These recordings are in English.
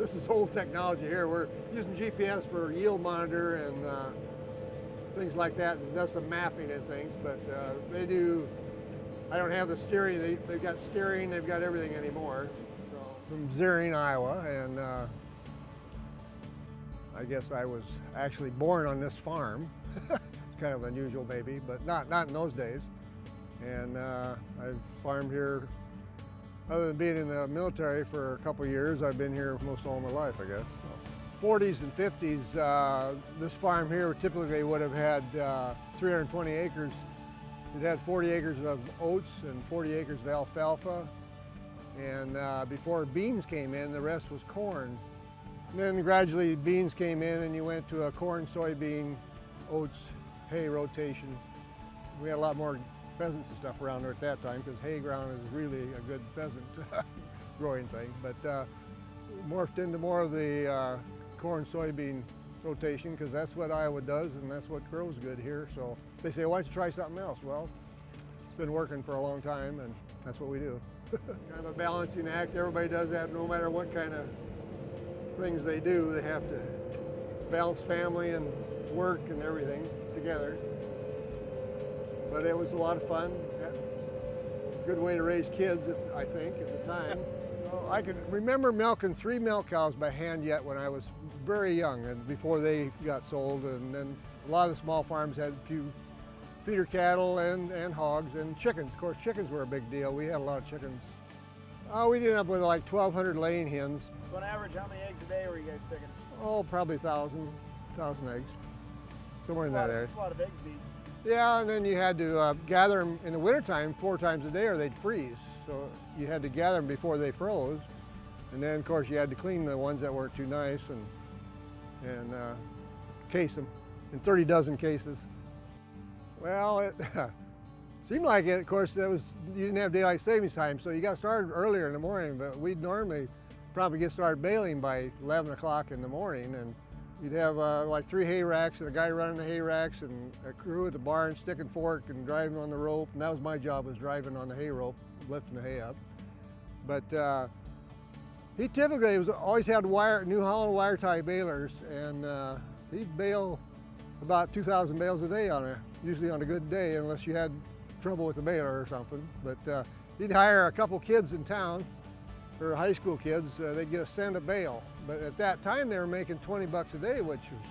this is old technology here. We're using GPS for yield monitor and things like that, and does some mapping and things, but they do, I don't have the steering. They've got steering, they've got everything anymore. So, from Zering, Iowa, and I guess I was actually born on this farm. It's kind of unusual maybe, but not in those days. And I've farmed here, other than being in the military for a couple of years, I've been here most all my life, I guess. So, 40s and 50s, this farm here typically would have had 320 acres. It had 40 acres of oats and 40 acres of alfalfa. And before beans came in, the rest was corn. And then gradually beans came in and you went to a corn, soybean, oats, hay rotation. We had a lot more pheasants and stuff around there at that time because hay ground is really a good pheasant growing thing. But morphed into more of the corn, soybean rotation because that's what Iowa does and that's what grows good here. So they say, why don't you try something else? Well, it's been working for a long time and that's what we do. Kind of a balancing act. Everybody does that no matter what kind of things they do. They have to balance family and work and everything together. But it was a lot of fun. Good way to raise kids, I think, at the time. Well, I can remember milking 3 milk cows by hand yet when I was very young and before they got sold. And then a lot of the small farms had a few feeder cattle and hogs and chickens. Of course, chickens were a big deal. We had a lot of chickens. We ended up with like 1,200 laying hens. So on average, how many eggs a day were you guys picking? Oh, probably 1,000 eggs, somewhere in that area. That's a lot of eggs, Pete. Yeah, and then you had to gather them in the wintertime 4 times a day or they'd freeze. So you had to gather them before they froze. And then, of course, you had to clean the ones that weren't too nice and case them in 30 dozen cases. Well, it seemed like it. Of course, you didn't have daylight savings time, so you got started earlier in the morning, but we'd normally probably get started baling by 11 o'clock in the morning. And you'd have like 3 hay racks and a guy running the hay racks and a crew at the barn sticking fork and driving on the rope. And that was my job, was driving on the hay rope, lifting the hay up. But he typically always had New Holland wire tie balers, and he'd bale about 2,000 bales a day usually on a good day, unless you had trouble with the baler or something. But he'd hire a couple kids in town, or high school kids. They'd get a cent a bale. But at that time, they were making 20 bucks a day, which was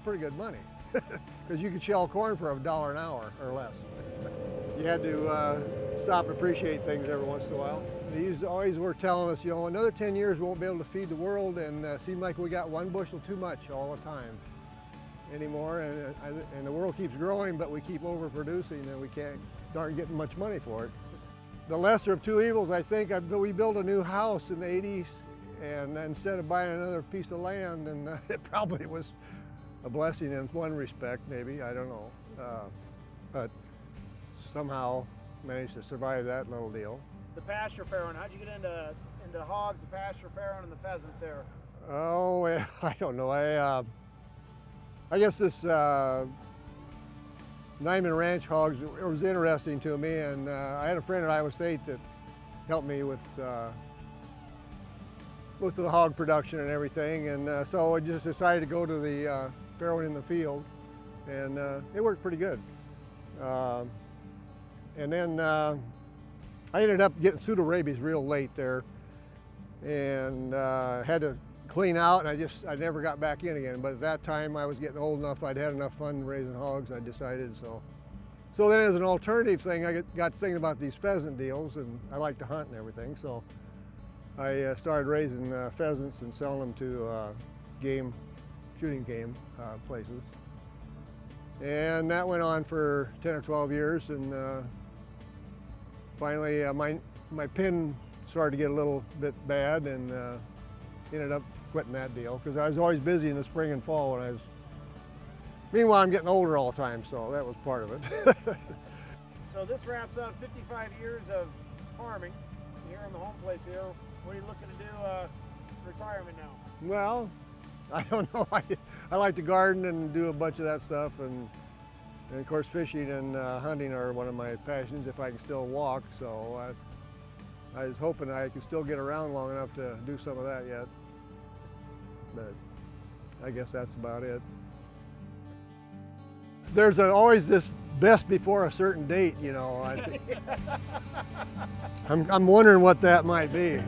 pretty good money, because you could shell corn for $1 an hour or less. You had to stop and appreciate things every once in a while. They always were telling us, another 10 years we won't be able to feed the world, and it seemed like we got 1 bushel too much all the time anymore. And the world keeps growing, but we keep overproducing, and we aren't getting much money for it. The lesser of two evils, I think, we built a new house in the 80s, and instead of buying another piece of land, and it probably was a blessing in one respect, maybe, I don't know. But somehow managed to survive that little deal. The pasture farrowing, how'd you get into hogs, the pasture farrowing, and the pheasants there? Oh, I don't know. I guess this Nyman Ranch hogs, it was interesting to me, and I had a friend at Iowa State that helped me with the hog production and everything, and so I just decided to go to the farrowing in the field, and it worked pretty good. And then I ended up getting pseudorabies real late there, and had to clean out, and I never got back in again. But at that time I was getting old enough, I'd had enough fun raising hogs, I decided. So then as an alternative thing, I got to thinking about these pheasant deals, and I like to hunt and everything, so I started raising pheasants and selling them to shooting game places. And that went on for 10 or 12 years, and finally my pin started to get a little bit bad, and ended up quitting that deal because I was always busy in the spring and fall when meanwhile I'm getting older all the time, so that was part of it. So this wraps up 55 years of farming here on the home place here. What are you looking to do for retirement now? Well, I don't know. I like to garden and do a bunch of that stuff, and of course fishing and hunting are one of my passions if I can still walk, so I was hoping I could still get around long enough to do some of that yet. but I guess that's about it. There's always this best before a certain date, you know. I'm wondering what that might be.